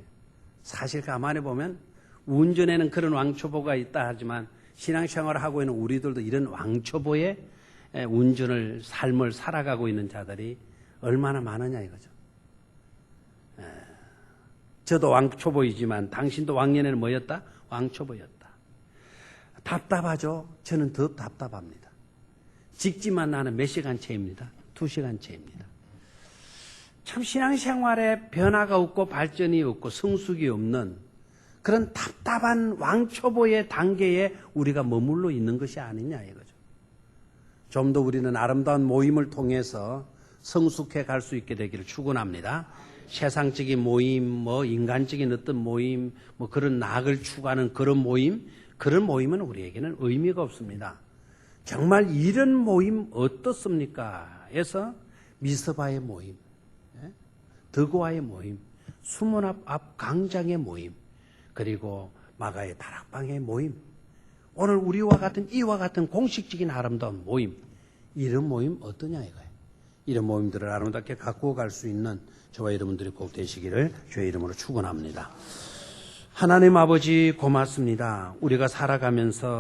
사실 가만히 보면 운전에는 그런 왕초보가 있다 하지만 신앙생활을 하고 있는 우리들도 이런 왕초보의 운전을, 삶을 살아가고 있는 자들이 얼마나 많으냐 이거죠. 저도 왕초보이지만 당신도 왕년에는 뭐였다? 왕초보였다. 답답하죠? 저는 더 답답합니다. 직지만 나는 몇 시간 채입니다. 2시간 채입니다. 참 신앙생활에 변화가 없고 발전이 없고 성숙이 없는 그런 답답한 왕초보의 단계에 우리가 머물러 있는 것이 아니냐 이거죠. 좀 더 우리는 아름다운 모임을 통해서 성숙해 갈 수 있게 되기를 축원합니다. 세상적인 모임, 인간적인 어떤 모임, 그런 낙을 추구하는 그런 모임은 우리에게는 의미가 없습니다. 정말 이런 모임 어떻습니까? 해서 미스바의 모임, 드고아의 모임, 수문 앞 광장의 모임, 그리고 마가의 다락방의 모임, 오늘 우리와 같은 이와 같은 공식적인 아름다운 모임, 이런 모임 어떠냐 이거예요. 이런 모임들을 아름답게 갖고 갈 수 있는 저와 여러분들이 꼭 되시기를 주의 이름으로 축원합니다. 하나님 아버지 고맙습니다. 우리가 살아가면서